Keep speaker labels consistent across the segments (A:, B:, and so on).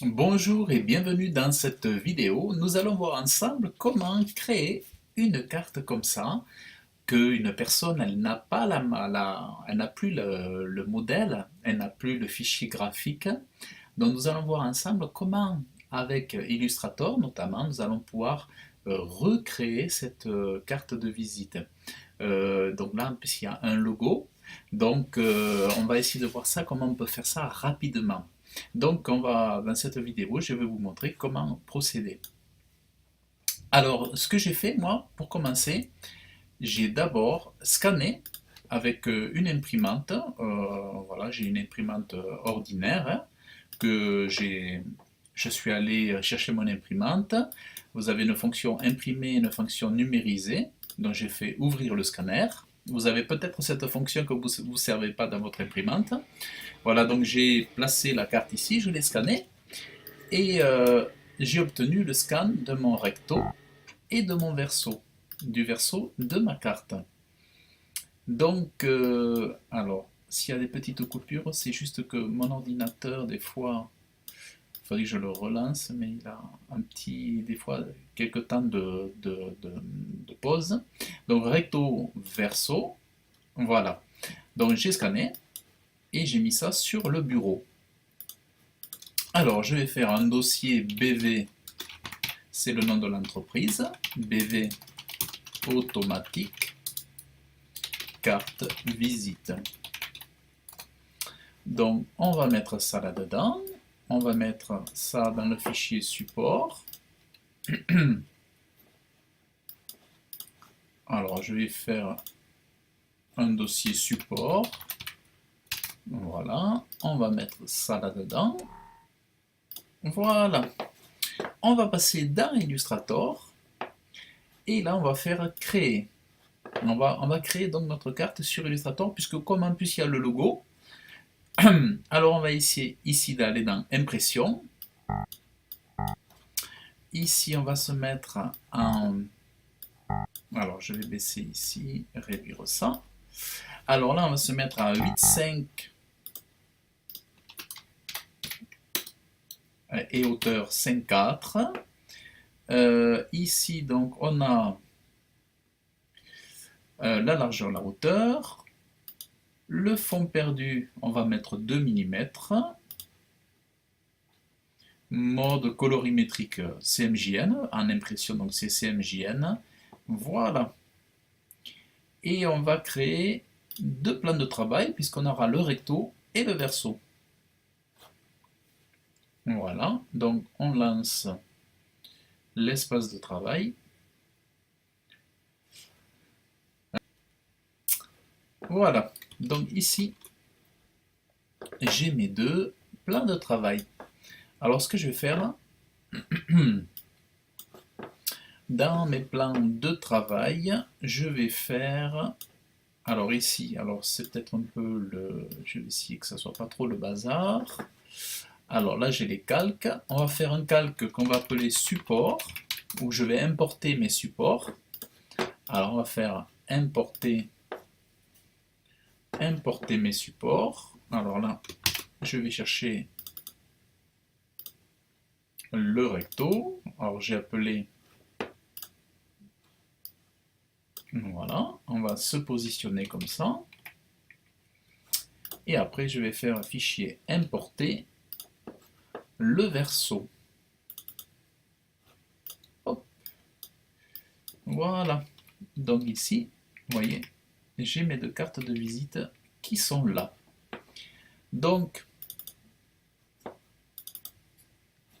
A: Bonjour et bienvenue dans cette vidéo. Nous allons voir ensemble comment créer une carte comme ça, qu'une personne elle n'a pas elle n'a plus le modèle, elle n'a plus le fichier graphique. Donc nous allons voir ensemble comment, avec Illustrator notamment, nous allons pouvoir recréer cette carte de visite. Donc là, puisqu'il y a un logo, on va essayer de voir ça, comment on peut faire ça rapidement. Dans cette vidéo, je vais vous montrer comment procéder. Alors, ce que j'ai fait, moi, pour commencer, j'ai d'abord scanné avec une imprimante. Voilà, j'ai une imprimante ordinaire que je suis allé chercher mon imprimante. Vous avez une fonction imprimer, une fonction numériser. Donc j'ai fait ouvrir le scanner. Vous avez peut-être cette fonction que vous ne servez pas dans votre imprimante. Voilà, donc j'ai placé la carte ici, je l'ai scannée et j'ai obtenu le scan de mon recto et de mon verso, du verso de ma carte. Alors, s'il y a des petites coupures, c'est juste que mon ordinateur, des fois, il faudrait que je le relance, mais il a des fois, quelques temps de pause. Donc, recto, verso, voilà. Donc, j'ai scanné et j'ai mis ça sur le bureau. Alors, je vais faire un dossier BV, c'est le nom de l'entreprise, BV automatique, carte visite. Donc, on va mettre ça là-dedans. On va mettre ça dans le fichier support. Alors, je vais faire un dossier support. Voilà. On va mettre ça là-dedans. Voilà. On va passer dans Illustrator. Et là, on va faire créer. On va créer donc notre carte sur Illustrator, puisque comme en plus il y a le logo, alors on va essayer ici d'aller dans Impression. Ici, on va se mettre en... Alors, je vais baisser ici, réduire ça. Alors là, on va se mettre à 8,5 et hauteur 5,4. Ici, donc, on a la largeur, la hauteur. Le fond perdu, on va mettre 2 mm. Mode colorimétrique CMJN, en impression, donc c'est CMJN. Voilà. Et on va créer deux plans de travail, puisqu'on aura le recto et le verso. Voilà, donc on lance l'espace de travail. Voilà, donc ici, j'ai mes deux plans de travail. Alors ce que je vais faire, dans mes plans de travail, je vais faire... Alors ici, alors c'est peut-être un peu le... Je vais essayer que ça soit pas trop le bazar. Alors là, j'ai les calques. On va faire un calque qu'on va appeler support, où je vais importer mes supports. Alors on va faire importer mes supports. Alors là, je vais chercher le recto. Alors j'ai appelé... Voilà, on va se positionner comme ça. Et après, je vais faire un fichier importer le verso. Hop. Voilà. Donc ici, vous voyez, j'ai mes deux cartes de visite qui sont là. Donc,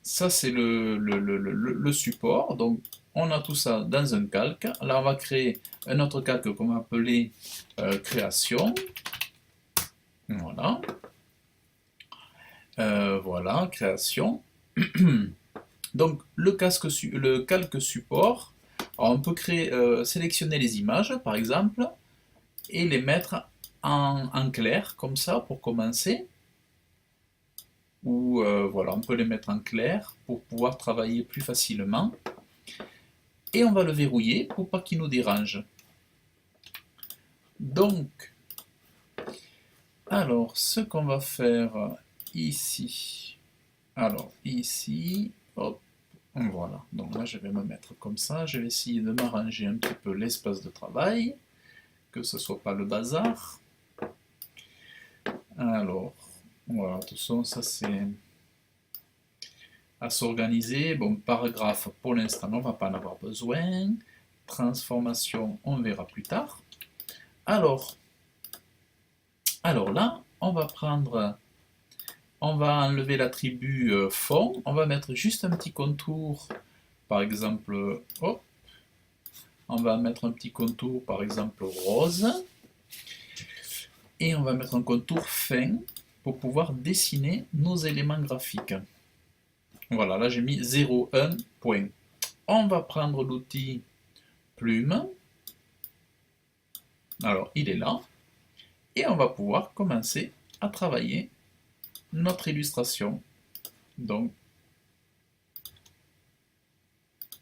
A: ça c'est le support. Donc, on a tout ça dans un calque. Là, on va créer un autre calque qu'on va appeler création. Voilà. Voilà, création. Donc, le calque support, alors, on peut sélectionner les images, par exemple, et les mettre en clair, comme ça, pour commencer. Ou voilà, on peut les mettre en clair pour pouvoir travailler plus facilement. Et on va le verrouiller pour pas qu'il nous dérange. Donc, alors, ce qu'on va faire ici, Alors ici, hop, voilà. Donc là, je vais me mettre comme ça. Je vais essayer de m'arranger un petit peu l'espace de travail, que ce soit pas le bazar. Alors, voilà, tout ça c'est à s'organiser. Bon, paragraphe, pour l'instant, on ne va pas en avoir besoin. Transformation, on verra plus tard. Alors là, on va enlever l'attribut fond, on va mettre juste un petit contour, par exemple, hop, on va mettre un petit contour, par exemple, rose, et on va mettre un contour fin pour pouvoir dessiner nos éléments graphiques. Voilà, là j'ai mis 0,1 point. On va prendre l'outil plume. Alors, il est là. Et on va pouvoir commencer à travailler notre illustration. Donc,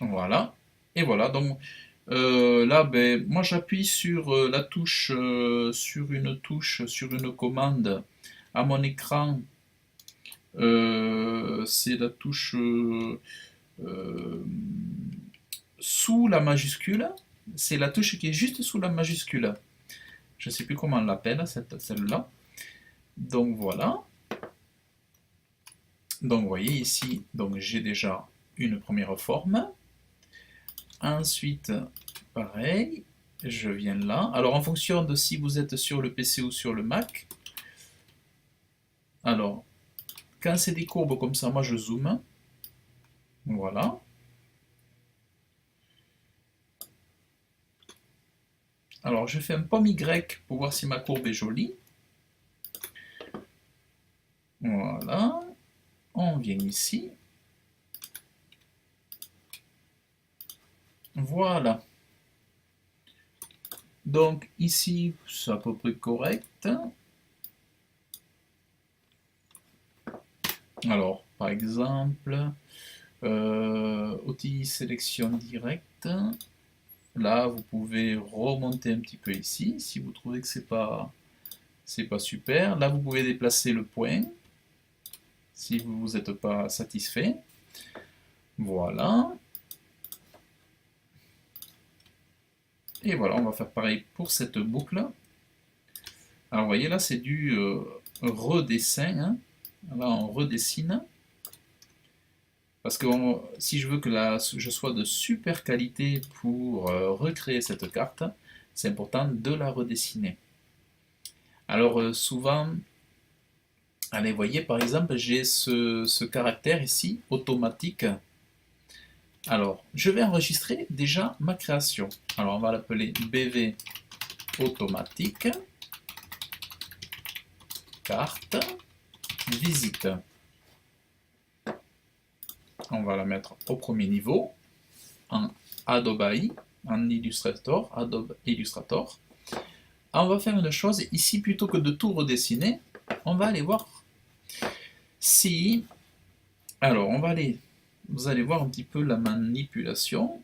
A: voilà. Et voilà, donc là, ben, moi j'appuie sur la touche, sur une commande à mon écran. C'est la touche sous la majuscule. C'est la touche qui est juste sous la majuscule. Je ne sais plus comment on l'appelle, celle-là. Donc voilà. Donc vous voyez ici, donc j'ai déjà une première forme. Ensuite, pareil, je viens là. Alors en fonction de si vous êtes sur le PC ou sur le Mac, alors quand c'est des courbes comme ça, moi je zoome. Voilà. Alors je fais un pomme Y pour voir si ma courbe est jolie. Voilà. On vient ici. Voilà. Donc ici, c'est à peu près correct. Alors, par exemple, outil sélection directe. Là, vous pouvez remonter un petit peu ici, si vous trouvez que c'est pas super. Là, vous pouvez déplacer le point, si vous n'êtes pas satisfait. Voilà. Et voilà, on va faire pareil pour cette boucle. Alors, vous voyez, là, c'est du redessin. Hein. Là, on redessine. Parce que si je veux que je sois de super qualité pour recréer cette carte, c'est important de la redessiner. Alors souvent, allez, voyez par exemple, j'ai ce caractère ici, automatique. Alors, je vais enregistrer déjà ma création. Alors, on va l'appeler BV automatique, carte, visite. On va la mettre au premier niveau, en Adobe AI, en Illustrator, Adobe Illustrator. On va faire une chose, ici, plutôt que de tout redessiner, on va aller voir si... Alors, vous allez voir un petit peu la manipulation.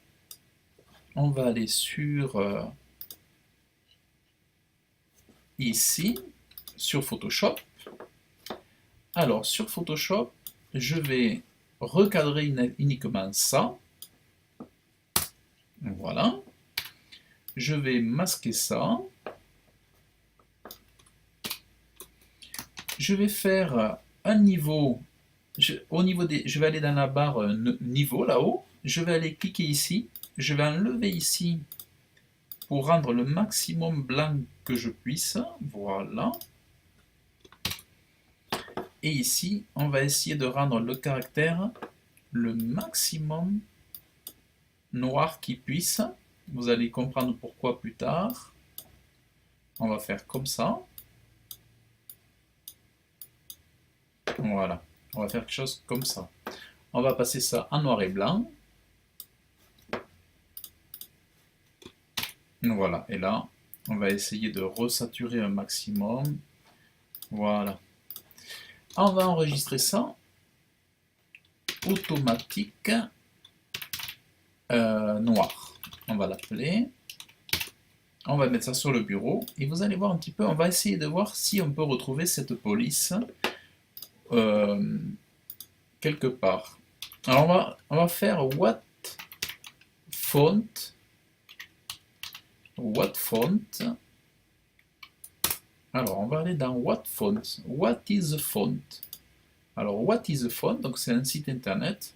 A: On va aller sur... ici, sur Photoshop. Alors, sur Photoshop, je vais recadrer uniquement ça. Voilà. Je vais masquer ça. Je vais faire un niveau. Je vais aller dans la barre niveau là-haut. Je vais aller cliquer ici. Je vais enlever ici pour rendre le maximum blanc que je puisse. Voilà. Et ici, on va essayer de rendre le caractère le maximum noir qui puisse. Vous allez comprendre pourquoi plus tard. On va faire comme ça. Voilà. On va faire quelque chose comme ça. On va passer ça en noir et blanc. Voilà. Et là, on va essayer de resaturer un maximum. Voilà. On va enregistrer ça. Automatique noir. On va l'appeler. On va mettre ça sur le bureau. Et vous allez voir un petit peu, on va essayer de voir si on peut retrouver cette police quelque part. Alors on va faire font, what font. Alors on va aller dans what font. What is a font? Alors what is a font? Donc c'est un site internet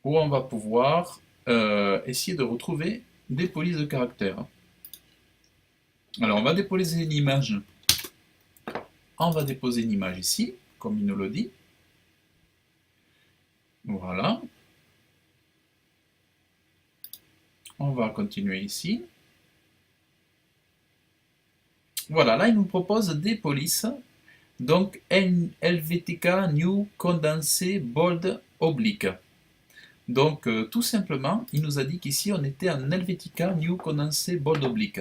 A: où on va pouvoir essayer de retrouver des polices de caractères. Alors on va déposer une image. On va déposer une image ici, comme il nous le dit. Voilà. On va continuer ici. Voilà, là il nous propose des polices. Donc Helvetica New Condensé Bold Oblique. Donc tout simplement, il nous a dit qu'ici on était en Helvetica New Condensé Bold Oblique.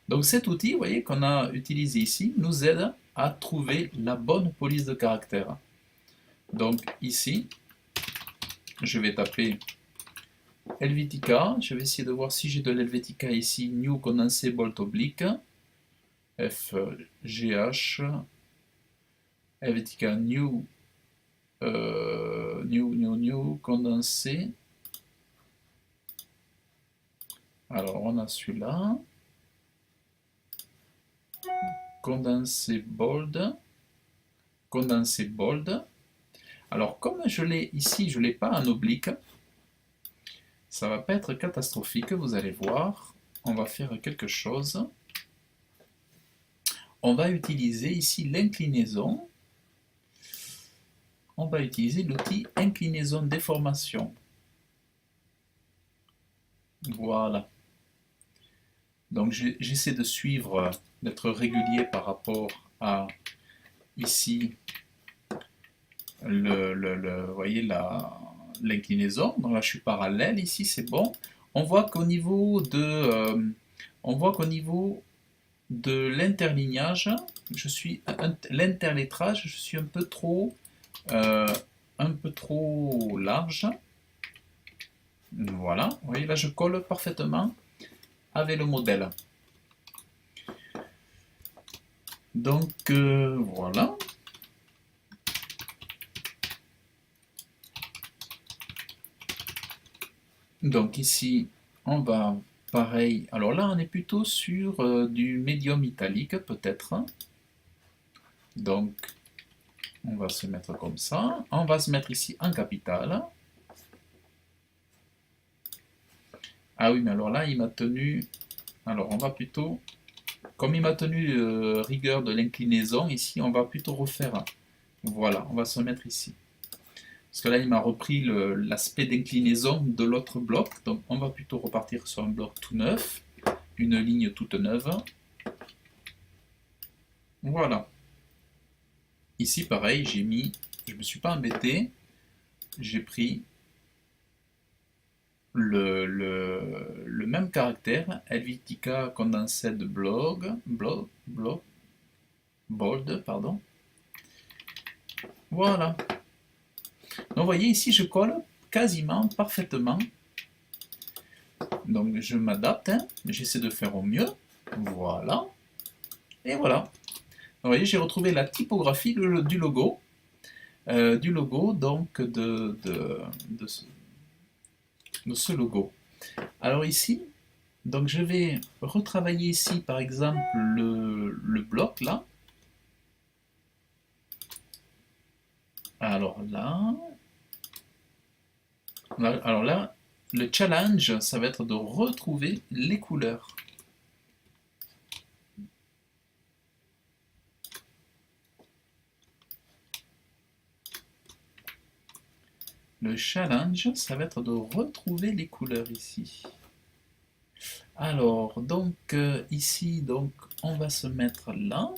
A: Donc cet outil, vous voyez, qu'on a utilisé ici, nous aide à trouver la bonne police de caractère. Donc ici, je vais taper Helvetica, je vais essayer de voir si j'ai de l'Helvetica ici, New Condensé Bold Oblique, FGH, Helvetica New condensé. Alors on a celui-là. Condensé bold. Condensé bold. Alors comme je l'ai ici, je ne l'ai pas en oblique, ça va pas être catastrophique, vous allez voir. On va faire quelque chose. On va utiliser ici l'inclinaison. On va utiliser l'outil inclinaison déformation. Voilà. Donc j'essaie de suivre, d'être régulier par rapport à ici vous voyez l'inclinaison. Donc là je suis parallèle, ici c'est bon. On voit qu'au niveau de l'interlignage, l'interlettrage, je suis un peu trop large. Voilà, vous voyez là je colle parfaitement avec le modèle. Donc voilà. Donc ici on va pareil. Alors là on est plutôt sur du médium italique peut-être. Donc on va se mettre comme ça. On va se mettre ici en capitale. Ah oui, mais alors là il m'a tenu. Alors on va plutôt, comme il m'a tenu rigueur de l'inclinaison, ici on va plutôt refaire. Voilà, on va se mettre ici. Parce que là il m'a repris l'aspect d'inclinaison de l'autre bloc, donc on va plutôt repartir sur un bloc tout neuf, une ligne toute neuve. Voilà. Ici pareil, je ne me suis pas embêté, j'ai pris le même caractère, Helvetica Condensed Bold, pardon. Voilà. Donc vous voyez ici je colle quasiment parfaitement. Donc je m'adapte, hein. J'essaie de faire au mieux. Voilà. Et voilà. Donc, vous voyez, j'ai retrouvé la typographie du logo. Donc de ce logo. Alors ici, donc je vais retravailler ici par exemple le bloc là. Alors là, le challenge, ça va être de retrouver les couleurs. Le challenge, ça va être de retrouver les couleurs ici. Alors, donc ici, donc on va se mettre là.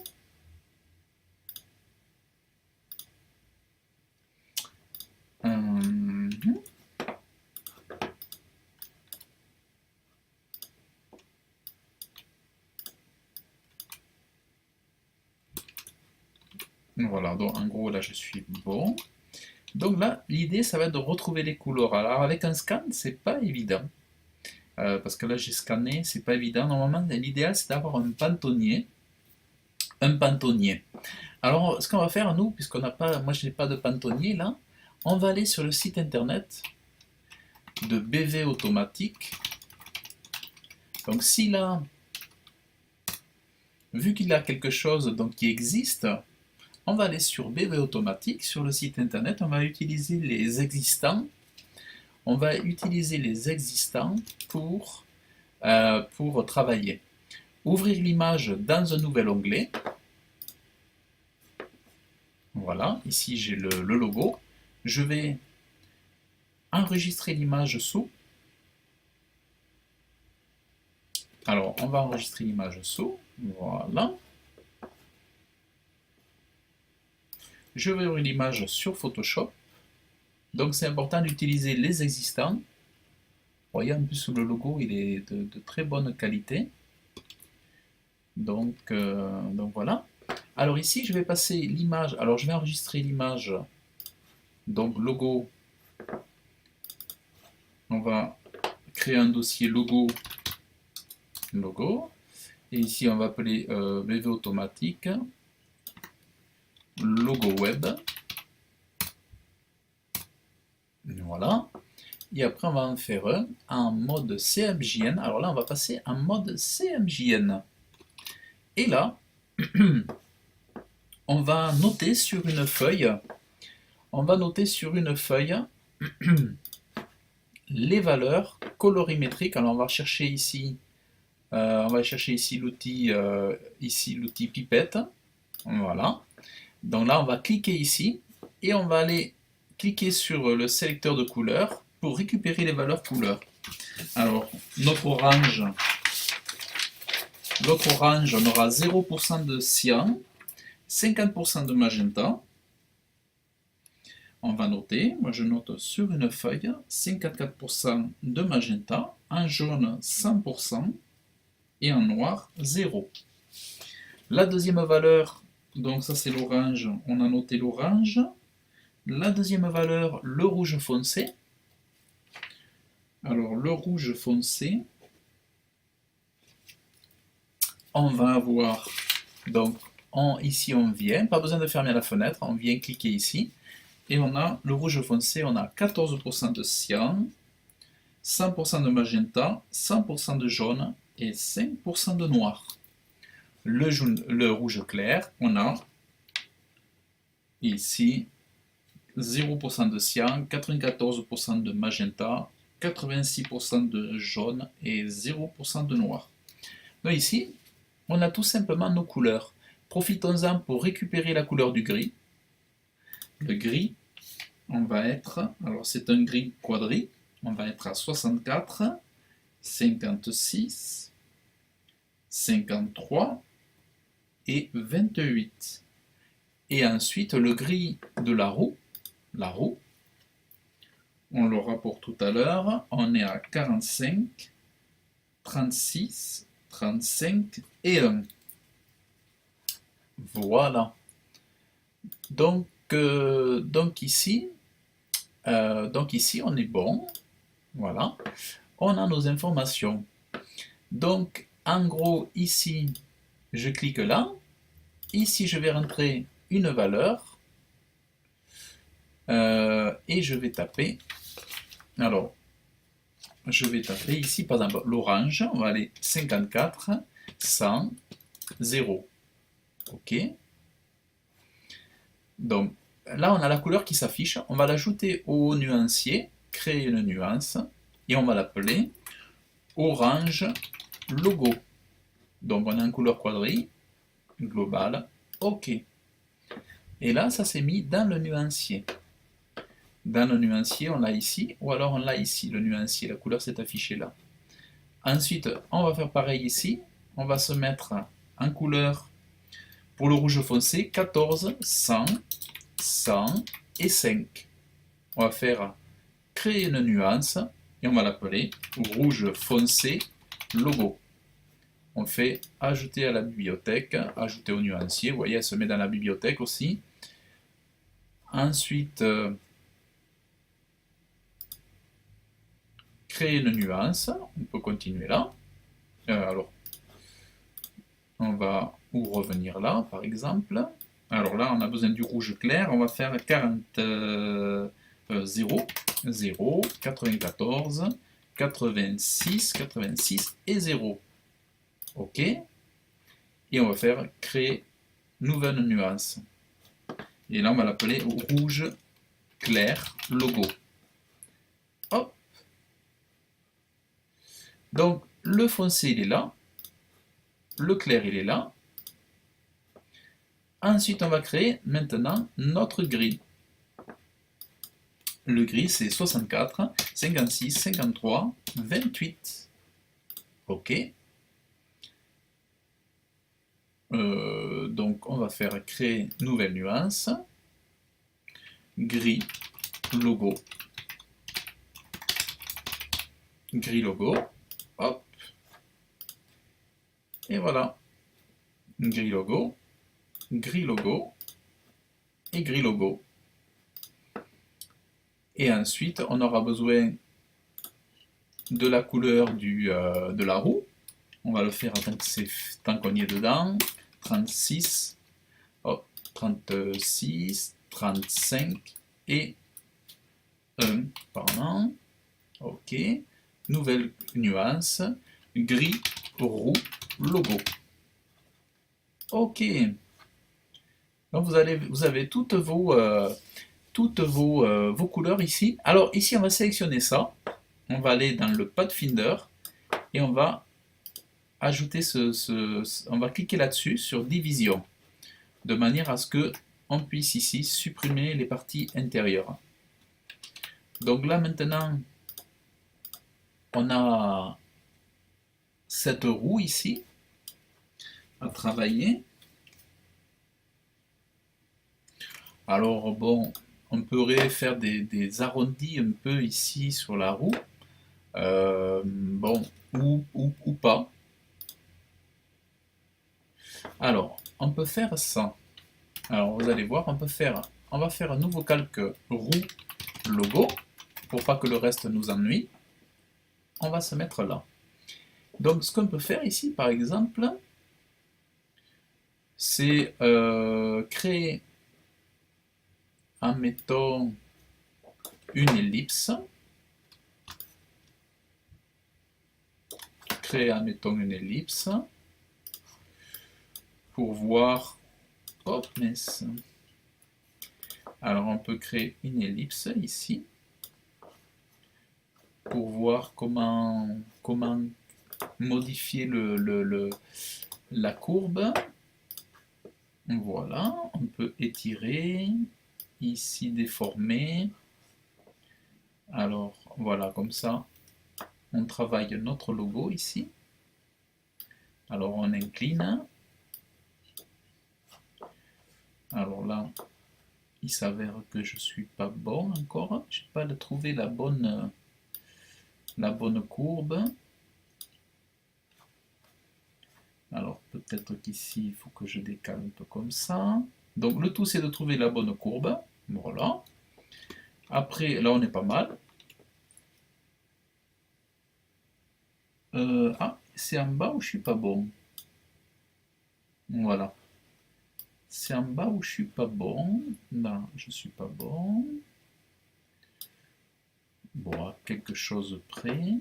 A: Voilà, donc en gros là je suis bon. Donc là, l'idée ça va être de retrouver les couleurs. Alors avec un scan, c'est pas évident. Parce que là j'ai scanné, c'est pas évident. Normalement, l'idéal c'est d'avoir un pantonnier un pantonnier. Alors, ce qu'on va faire, nous, puisqu'on n'a pas, moi je n'ai pas de pantonnier là, on va aller sur le site internet de BV Automatique. Donc, s'il a, vu qu'il a quelque chose donc, qui existe, on va aller sur BV Automatique, sur le site internet, on va utiliser les existants. On va utiliser les existants pour travailler. Ouvrir l'image dans un nouvel onglet. Voilà, ici j'ai le logo. Je vais enregistrer l'image sous. Alors, on va enregistrer l'image sous. Voilà. Je vais ouvrir l'image sur Photoshop. Donc, c'est important d'utiliser les existants. Vous voyez, en plus, le logo, il est de très bonne qualité. Donc voilà. Alors ici, je vais passer l'image. Alors, je vais enregistrer l'image. Donc, logo. On va créer un dossier logo. Logo. Et ici, on va appeler BV Automatique. Logo web. Voilà. Et après, on va en faire un en mode CMJN. Alors là, on va passer en mode CMJN. Et là, on va noter sur une feuille. On va noter sur une feuille les valeurs colorimétriques. Alors, on va chercher ici. On va chercher ici l'outil pipette. Voilà. Donc là, on va cliquer ici et on va aller cliquer sur le sélecteur de couleurs pour récupérer les valeurs couleurs. Alors, notre orange, on aura 0% de cyan, 50% de magenta. On va noter, moi je note sur une feuille 54% de magenta, en jaune 100% et en noir 0. La deuxième valeur, donc ça c'est l'orange, on a noté l'orange. La deuxième valeur, le rouge foncé. Alors le rouge foncé, on va avoir, donc ici on vient, pas besoin de fermer la fenêtre, on vient cliquer ici, et on a le rouge foncé, on a 14% de cyan, 100% de magenta, 100% de jaune et 5% de noir. Le rouge clair, on a ici 0% de cyan, 94% de magenta, 86% de jaune et 0% de noir. Donc ici, on a tout simplement nos couleurs. Profitons-en pour récupérer la couleur du gris. Le gris, on va être, alors c'est un gris quadri, on va être à 64, 56, 53 et 28. Et ensuite, le gris de la roue, on l'aura pour tout à l'heure, on est à 45, 36, 35 et 1. Voilà. Donc ici, on est bon. Voilà. On a nos informations. Donc, en gros, ici, je clique là. Ici, je vais rentrer une valeur. Et je vais taper. Alors, je vais taper ici, par exemple, l'orange. On va aller 54, 100, 0. OK. Donc, là, on a la couleur qui s'affiche. On va l'ajouter au nuancier, créer une nuance, et on va l'appeler orange logo. Donc, on a une couleur quadri, globale, OK. Et là, ça s'est mis dans le nuancier. Dans le nuancier, on l'a ici, ou alors on l'a ici, le nuancier, la couleur s'est affichée là. Ensuite, on va faire pareil ici. On va se mettre en couleur pour le rouge foncé, 14, 100, 100 et 5. On va faire créer une nuance et on va l'appeler rouge foncé logo. On fait ajouter à la bibliothèque, ajouter au nuancier. Vous voyez, elle se met dans la bibliothèque aussi. Ensuite, créer une nuance. On peut continuer là. Alors, on va ou revenir là, par exemple. Alors là, on a besoin du rouge clair. On va faire 0, 0, 94, 86, 86 et 0. OK. Et on va faire créer nouvelle nuance. Et là, on va l'appeler rouge clair logo. Hop. Donc, le foncé, il est là. Le clair, il est là. Ensuite, on va créer maintenant notre gris. Le gris, c'est 64, 56, 53, 28. OK. Donc, on va faire créer nouvelle nuance. Gris logo. Gris logo. Hop. Et voilà. Gris logo. Gris logo. Et gris logo. Et ensuite, on aura besoin de la couleur de la roue. On va le faire tant qu'on y est dedans. 36, hop, 36, 35 et 1, pardon. OK. Nouvelle nuance. Gris, roux, logo. OK. Donc vous avez toutes vos couleurs ici. Alors ici, on va sélectionner ça. On va aller dans le Pathfinder et on va ajouter on va cliquer là-dessus sur division, de manière à ce que on puisse ici supprimer les parties intérieures. Donc là maintenant, on a cette roue ici à travailler. Alors bon, on pourrait faire des arrondis un peu ici sur la roue, bon, ou pas. Alors, on peut faire ça. Alors, vous allez voir, on va faire un nouveau calque roue logo, pour pas que le reste nous ennuie. On va se mettre là. Donc, ce qu'on peut faire ici, par exemple, c'est créer, admettons, une ellipse. Créer, admettons, une ellipse pour voir. Hop, mince. Alors, on peut créer une ellipse ici pour voir comment modifier la courbe. Voilà, on peut étirer, ici déformer. Alors voilà, comme ça, on travaille notre logo ici. Alors on incline. Alors là, il s'avère que je suis pas bon encore. Je n'ai pas trouvé la bonne courbe. Alors peut-être qu'ici, il faut que je décale un peu comme ça. Donc le tout, c'est de trouver la bonne courbe. Voilà. Après, là, on est pas mal. Ah, c'est en bas où je suis pas bon. Voilà. C'est en bas où je suis pas bon. Là, je suis pas bon. Bon, à quelque chose près.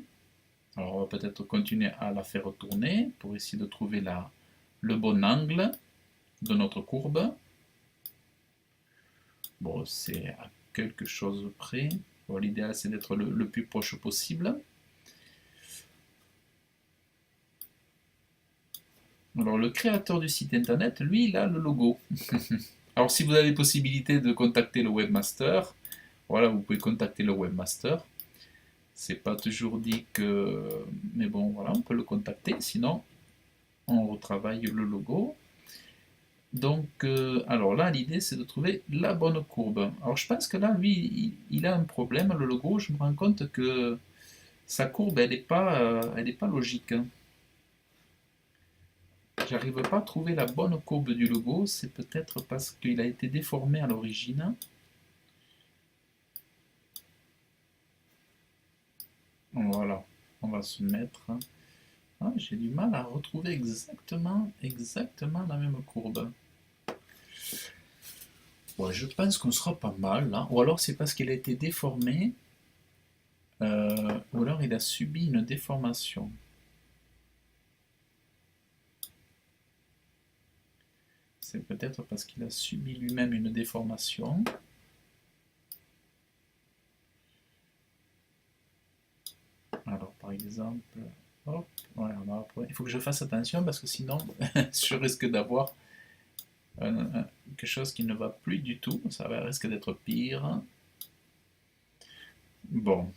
A: Alors, on va peut-être continuer à la faire tourner pour essayer de trouver le bon angle de notre courbe. Bon, c'est à quelque chose près. Bon, l'idéal, c'est d'être le plus proche possible. Alors, le créateur du site internet, lui, il a le logo. Alors, si vous avez possibilité de contacter le webmaster, voilà, vous pouvez contacter le webmaster. C'est pas toujours dit que. Mais bon, voilà, on peut le contacter. Sinon, on retravaille le logo. Donc, alors là, l'idée, c'est de trouver la bonne courbe. Alors, je pense que là, lui, il a un problème, le logo. Je me rends compte que sa courbe, elle n'est pas logique, hein. J'arrive pas à trouver la bonne courbe du logo. C'est peut-être parce qu'il a été déformé à l'origine. Voilà, on va se mettre. Ah, j'ai du mal à retrouver exactement la même courbe. Ouais, je pense qu'on sera pas mal là. Ou alors c'est parce qu'il a été déformé, ou alors il a subi une déformation. C'est peut-être parce qu'il a subi lui-même une déformation. Alors par exemple, hop, ouais, il faut que je fasse attention parce que sinon je risque d'avoir quelque chose qui ne va plus du tout. Ça risque d'être pire. Bon,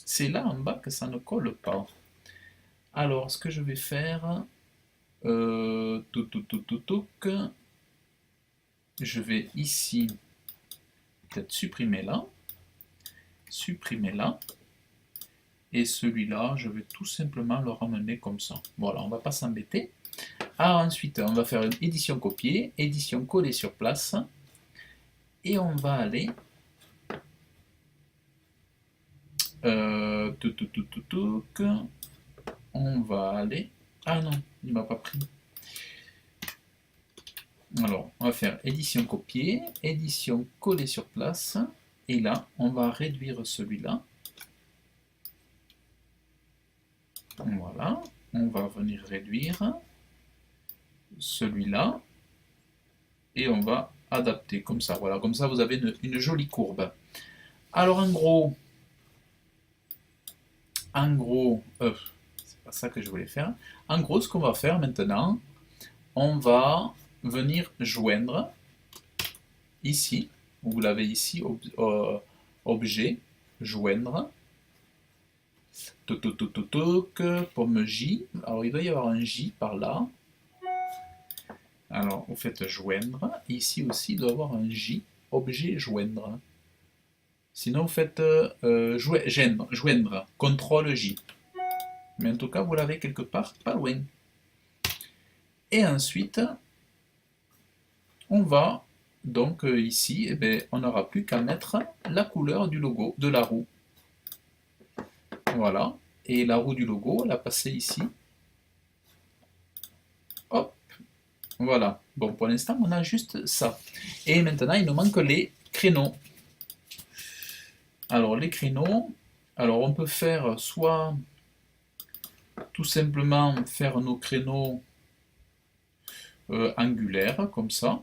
A: c'est là en bas que ça ne colle pas. Alors, ce que je vais faire, je vais ici peut-être supprimer là, et celui-là, je vais tout simplement le ramener comme ça. Voilà, on ne va pas s'embêter. Alors ensuite, on va faire une édition copier, édition coller sur place, et on va aller on va aller. Ah non, il m'a pas pris. Alors, on va faire édition copier, édition coller sur place, et là, on va réduire celui-là. Voilà, on va venir réduire celui-là, et on va adapter comme ça. Voilà, comme ça, vous avez une jolie courbe. Alors, c'est pas ça que je voulais faire. En gros, ce qu'on va faire maintenant, on va venir joindre ici, vous l'avez ici, objet, joindre, pomme J, alors il doit y avoir un J par là, alors vous faites joindre, ici aussi il doit y avoir un J, objet joindre, sinon vous faites joindre, CTRL J, mais en tout cas vous l'avez quelque part pas loin. Et ensuite, on va donc ici, eh bien, on n'aura plus qu'à mettre la couleur du logo de la roue. Voilà. Et la roue du logo, elle a passé ici. Hop. Voilà. Bon, pour l'instant, on a juste ça. Et maintenant, il nous manque les créneaux. Alors, les créneaux, alors on peut faire soit tout simplement faire nos créneaux angulaires, comme ça.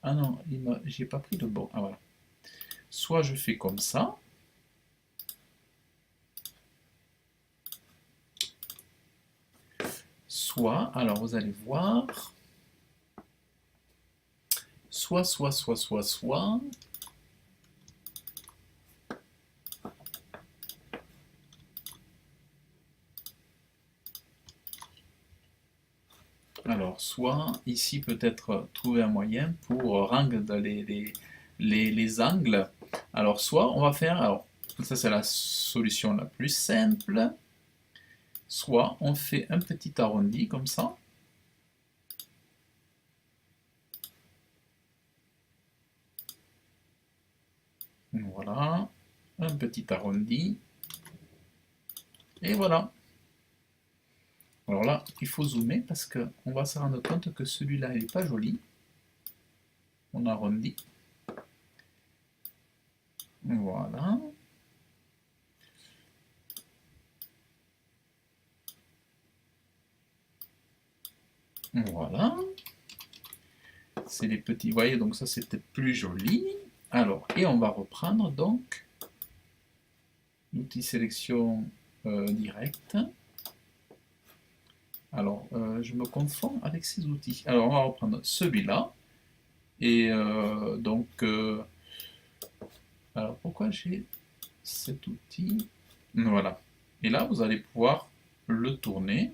A: Ah non, j'ai pas pris de bon. Ah voilà. Soit je fais comme ça. Soit, alors vous allez voir, soit. Alors, soit ici peut-être trouver un moyen pour rendre les angles. Alors, soit on va faire, alors ça c'est la solution la plus simple, soit on fait un petit arrondi comme ça. Voilà, un petit arrondi. Et voilà. Alors là, il faut zoomer parce qu'on va se rendre compte que celui-là, il n'est pas joli. On arrondit. Voilà. Voilà. C'est les petits, vous voyez, donc ça c'était plus joli. Alors, et on va reprendre donc l'outil sélection direct. Alors, je me confonds avec ces outils. Alors, on va reprendre celui-là. Et donc, alors pourquoi j'ai cet outil? Voilà. Et là, vous allez pouvoir le tourner.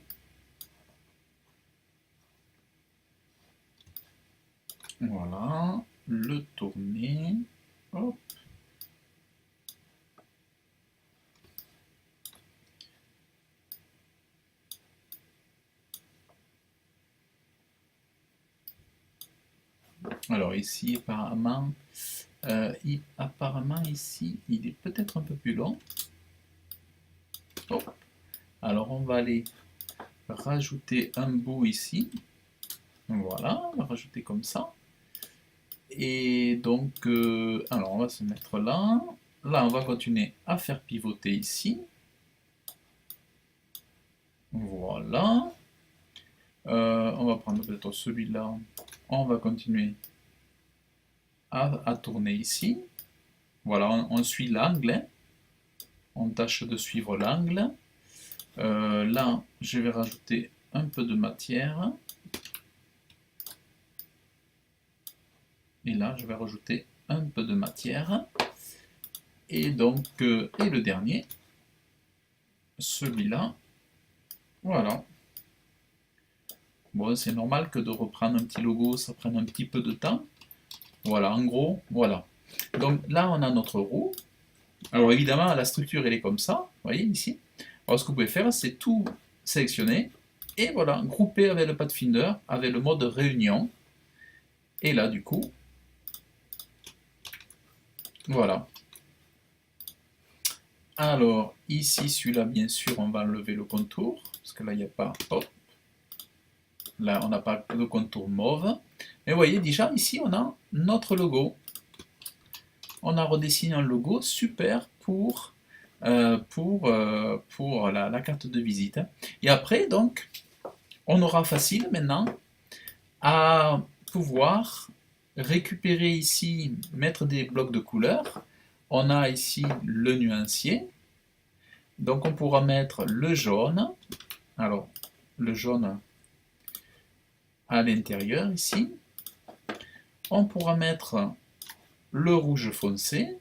A: Voilà. Le tourner. Hop. Alors ici, apparemment, Apparemment ici, il est peut-être un peu plus long. Oh. Alors on va aller rajouter un bout ici. Voilà, on va rajouter comme ça. Et donc, alors on va se mettre là. Là, on va continuer à faire pivoter ici. Voilà. On va prendre peut-être celui-là. On va continuer à tourner ici. Voilà, on suit l'angle. On tâche de suivre l'angle. Là, je vais rajouter un peu de matière. Et là, je vais rajouter un peu de matière. Et donc, et le dernier, celui-là. Voilà. Bon, c'est normal que de reprendre un petit logo, ça prenne un petit peu de temps. Voilà, en gros, voilà. Donc là, on a notre roue. Alors évidemment, la structure, elle est comme ça. Vous voyez ici. Alors ce que vous pouvez faire, c'est tout sélectionner. Et voilà, grouper avec le Pathfinder, avec le mode réunion. Et là, du coup, voilà. Alors, ici, celui-là, bien sûr, on va enlever le contour. Parce que là, il n'y a pas... Hop. Là, on n'a pas de contour mauve. Mais vous voyez, déjà, ici, on a notre logo. On a redessiné un logo super pour la carte de visite. Et après, donc, on aura facile maintenant à pouvoir récupérer ici, mettre des blocs de couleurs. On a ici le nuancier. Donc, on pourra mettre le jaune. Alors, le jaune à l'intérieur ici. On pourra mettre le rouge foncé.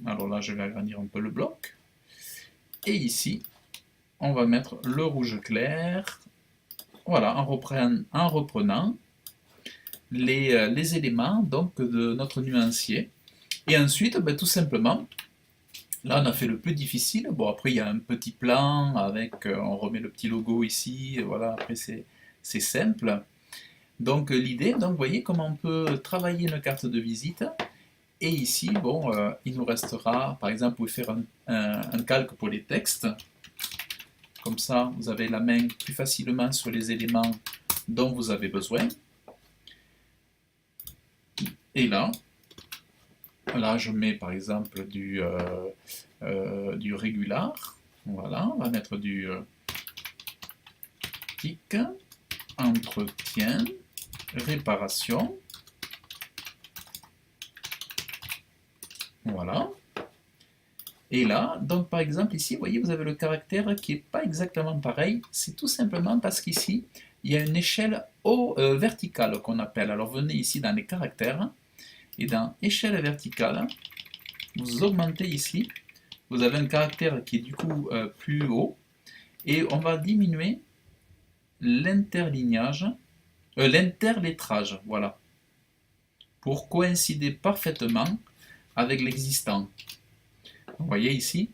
A: Alors là, je vais agrandir un peu le bloc. Et ici, on va mettre le rouge clair. Voilà, en reprenant les éléments donc, de notre nuancier. Et ensuite, ben, tout simplement, là on a fait le plus difficile. Bon, après il y a un petit plan avec, on remet le petit logo ici. Voilà, après c'est simple. Donc l'idée, donc vous voyez comment on peut travailler une carte de visite. Et ici, bon, il nous restera, par exemple, vous pouvez faire un calque pour les textes. Comme ça, vous avez la main plus facilement sur les éléments dont vous avez besoin. Et là, je mets par exemple du régular. Voilà, on va mettre du tic, entretien, réparation. Voilà. Et là, donc par exemple ici, vous voyez, vous avez le caractère qui n'est pas exactement pareil. C'est tout simplement parce qu'ici, il y a une échelle verticale qu'on appelle. Alors venez ici dans les caractères, et dans échelle verticale, vous augmentez ici. Vous avez un caractère qui est du coup plus haut, et on va diminuer l'interlignage, l'interlettrage, voilà, pour coïncider parfaitement avec l'existant. Vous voyez ici,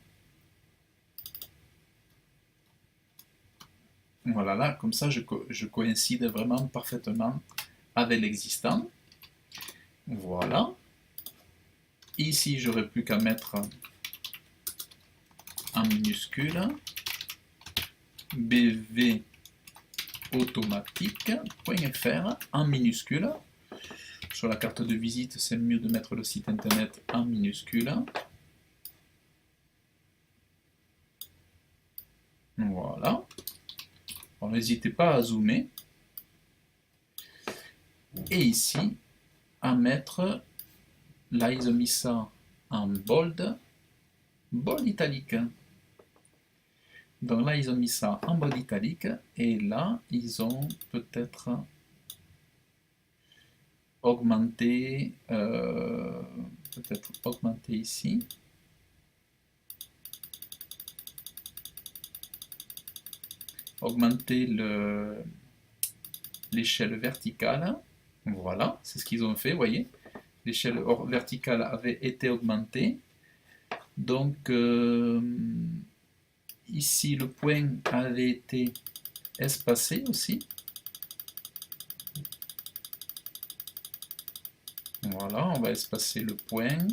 A: voilà là, comme ça je coïncide vraiment parfaitement avec l'existant. Voilà. Ici, j'aurais plus qu'à mettre en minuscule bv automatique.fr en minuscule. Sur la carte de visite, c'est mieux de mettre le site internet en minuscule. Voilà. N'hésitez pas à zoomer. Et ici, à mettre, là ils ont mis ça en bold italique. Donc là ils ont mis ça en bold italique, et là ils ont peut-être augmenté, ici. Augmenter l'échelle verticale. Voilà, c'est ce qu'ils ont fait, vous voyez. L'échelle verticale avait été augmentée. Donc, ici, le point avait été espacé aussi. Voilà, on va espacer le point.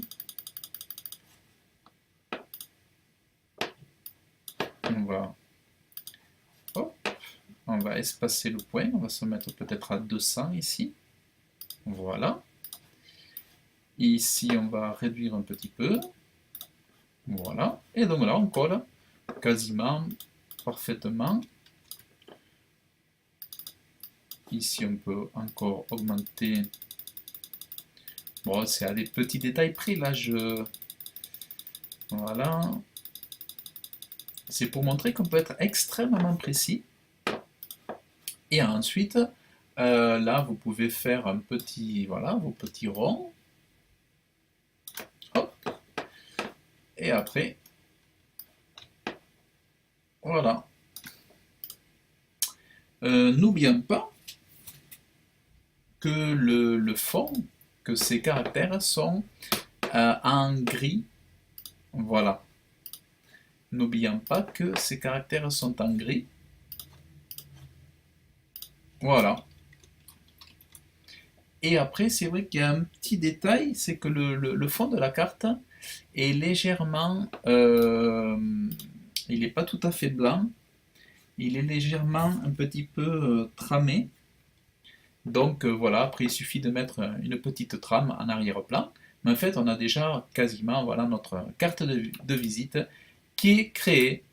A: Hop, on va espacer le point, on va se mettre peut-être à 200 ici. Voilà. Ici, on va réduire un petit peu. Voilà. Et donc là, on colle quasiment parfaitement. Ici, on peut encore augmenter. Bon, c'est à des petits détails près. Là, Voilà. C'est pour montrer qu'on peut être extrêmement précis. Et ensuite, là, vous pouvez faire un petit, voilà, vos petits ronds. Hop. Et après, voilà. N'oublions pas que le fond, que ces caractères sont en gris. Voilà. N'oublions pas que ces caractères sont en gris. Voilà. Et après, c'est vrai qu'il y a un petit détail, c'est que le fond de la carte est légèrement... il n'est pas tout à fait blanc. Il est légèrement un petit peu tramé. Donc voilà, après il suffit de mettre une petite trame en arrière-plan. Mais en fait, on a déjà quasiment voilà, notre carte de visite qui est créée.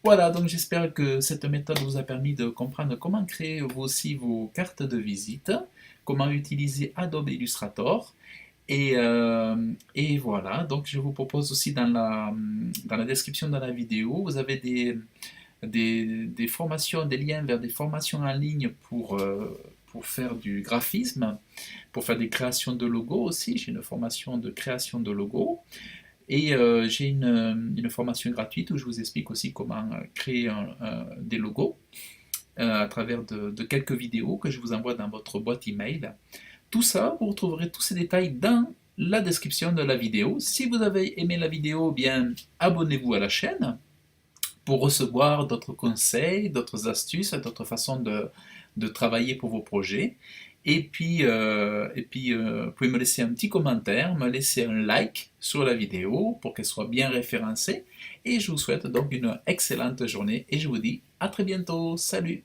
A: Voilà, donc j'espère que cette méthode vous a permis de comprendre comment créer vous aussi vos cartes de visite, comment utiliser Adobe Illustrator. Et voilà, donc je vous propose aussi dans la description de la vidéo, vous avez des formations, des liens vers des formations en ligne pour faire du graphisme, pour faire des créations de logos aussi. J'ai une formation de création de logos. Et j'ai une formation gratuite où je vous explique aussi comment créer des logos à travers de quelques vidéos que je vous envoie dans votre boîte email. Tout ça, vous retrouverez tous ces détails dans la description de la vidéo. Si vous avez aimé la vidéo, bien abonnez-vous à la chaîne pour recevoir d'autres conseils, d'autres astuces, d'autres façons de travailler pour vos projets. Et puis, vous pouvez me laisser un petit commentaire, me laisser un like sur la vidéo pour qu'elle soit bien référencée. Et je vous souhaite donc une excellente journée et je vous dis à très bientôt. Salut!